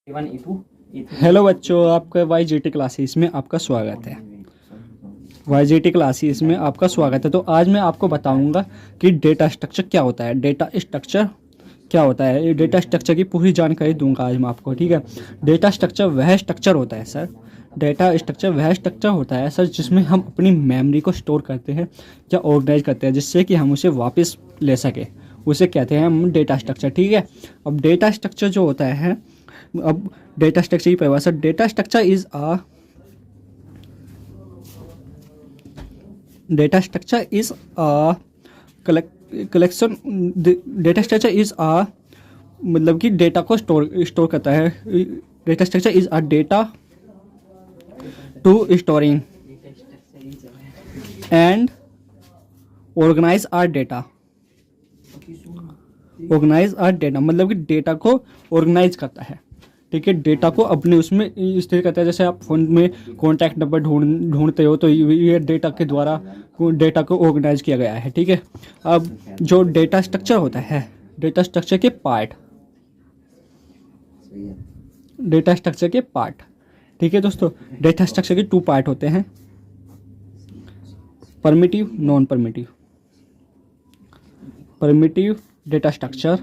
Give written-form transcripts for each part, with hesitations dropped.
Hello बच्चों, आपका YGT classes में आपका स्वागत है। YGT क्लासेस में आपका स्वागत है। तो आज मैं आपको बताऊंगा कि डेटा स्ट्रक्चर क्या होता है। डेटा स्ट्रक्चर क्या होता है, ये डेटा स्ट्रक्चर की पूरी जानकारी दूंगा आज मैं आपको, ठीक है। डेटा स्ट्रक्चर वह स्ट्रक्चर होता है सर, डेटा स्ट्रक्चर वह स्ट्रक्चर होता है सर जिसमें हम अपनी मेमोरी को स्टोर करते हैं या ऑर्गेनाइज करते हैं जिससे कि हम उसे वापस ले सकें। उसे कहते हैं हम डेटा स्ट्रक्चर, ठीक है। अब डेटा स्ट्रक्चर जो होता है, अब डेटा स्ट्रक्चर की परिभाषा, data structure is a collection. Data structure is a मतलब कि डेटा को स्टोर करता है। Data structure is a data to storing and organise or data. Organise or data मतलब कि डेटा को ऑर्गेनाइज करता है, ठीक है। डेटा को अपने उसमें स्थिर करता है। जैसे आप फोन में कॉन्टैक्ट नंबर ढूंढते हो तो ये डेटा के द्वारा डेटा को ऑर्गेनाइज किया गया है, ठीक है। अब जो डेटा स्ट्रक्चर होता है, डेटा स्ट्रक्चर के पार्ट, डेटा स्ट्रक्चर के पार्ट, ठीक है दोस्तों। डेटा स्ट्रक्चर के 2 पार्ट होते हैं, primitive, non primitive. Primitive data structure,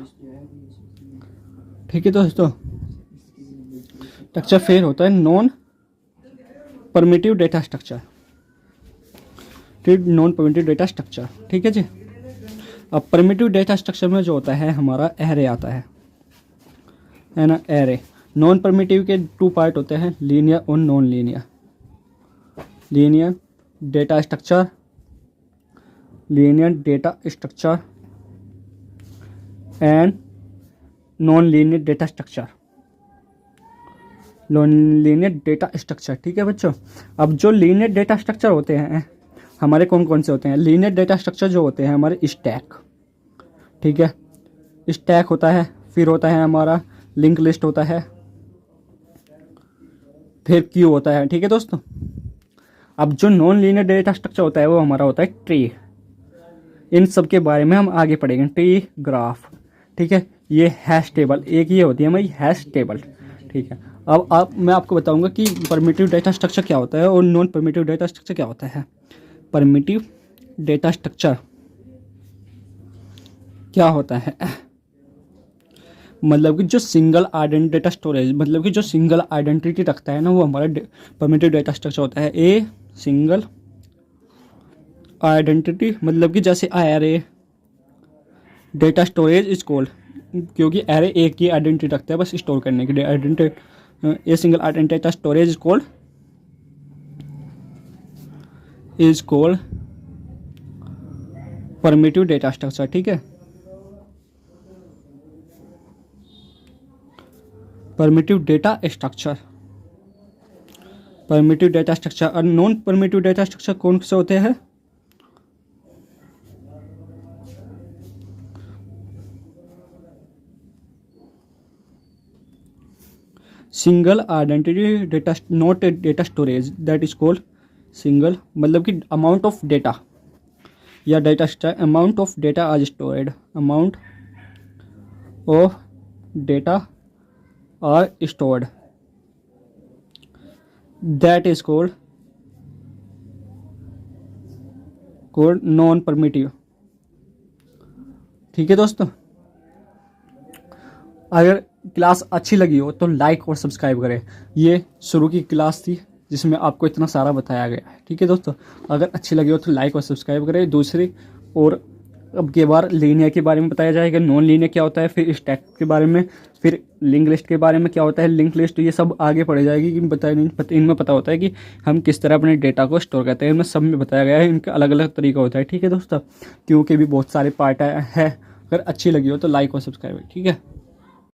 ठीक है दोस्तों। स्ट्रक्चर फिर होता है नॉन परमिटिव डेटा स्ट्रक्चर, ठीक, नॉन परमिटिव डेटा स्ट्रक्चर, ठीक है जी। अब परमिटिव डेटा स्ट्रक्चर में जो होता है हमारा एरे आता है ना, एरे। नॉन परमिटिव के 2 पार्ट होते हैं, लीनियर और non linear. Linear data structure, linear data structure and non linear data structure, linear data structure, ठीक है बच्चों। अब जो लीनियर डेटा स्ट्रक्चर होते हैं हमारे कौन कौन से होते हैं? लीनियर डेटा स्ट्रक्चर जो होते हैं हमारे स्टैक, ठीक है। स्टैक होता है, फिर होता है हमारा लिंक लिस्ट होता है, फिर क्यू होता है, ठीक है दोस्तों। अब जो नॉन लीनियर डेटा स्ट्रक्चर होता है वो हमारा होता है ट्री। इन सब के बारे में हम आगे पढ़ेंगे। ट्री, ग्राफ, ठीक है। ये हैश टेबल, एक ये होती है हमारी हैश टेबल, ठीक है। अब मैं आपको बताऊंगा कि परमिटिव डेटा स्ट्रक्चर क्या होता है और नॉन परमिटिव डेटा स्ट्रक्चर क्या होता है। परमिटिव डेटा स्ट्रक्चर क्या होता है, मतलब कि जो सिंगल आइडेंटिटी डेटा स्टोरेज, मतलब कि जो सिंगल आइडेंटिटी रखता है ना, वो हमारा परमिटिव डेटा स्ट्रक्चर होता है। ए सिंगल आइडेंटिटी मतलब कि जैसे array data storage is called, क्योंकि एरे एक ही आइडेंटिटी रखता है बस स्टोर करने के लिए। Identity, a single identity data storage is called primitive data structure, ठीक है। Primitive data structure, primitive data structure. और नॉन परमिटिव डेटा स्ट्रक्चर कौन से होते हैं? Single identity data, not data storage, that is called single, मतलब कि amount of data या data amount of data as stored, amount of data are stored, that is called non primitive, ठीक है दोस्तों। अगर क्लास अच्छी लगी हो तो लाइक और सब्सक्राइब करें। ये शुरू की क्लास थी जिसमें आपको इतना सारा बताया गया है, ठीक है दोस्तों। अगर अच्छी लगी हो तो लाइक और सब्सक्राइब करें। दूसरी, और अब के बार लीनियर के बारे में बताया जाएगा, नॉन लीनियर क्या होता है, फिर स्टैक के बारे में, फिर लिंक लिस्ट के बारे में क्या होता है, लिंक लिस्ट, ये सब आगे पढ़ी जाएगी। कि इनमें पता होता है कि हम किस तरह अपने डेटा को स्टोर करते हैं। इनमें सब में बताया गया है, इनका अलग अलग तरीका होता है, ठीक है दोस्तों। क्योंकि भी बहुत सारे पार्ट है। अगर अच्छी लगी हो तो लाइक और सब्सक्राइब, ठीक है।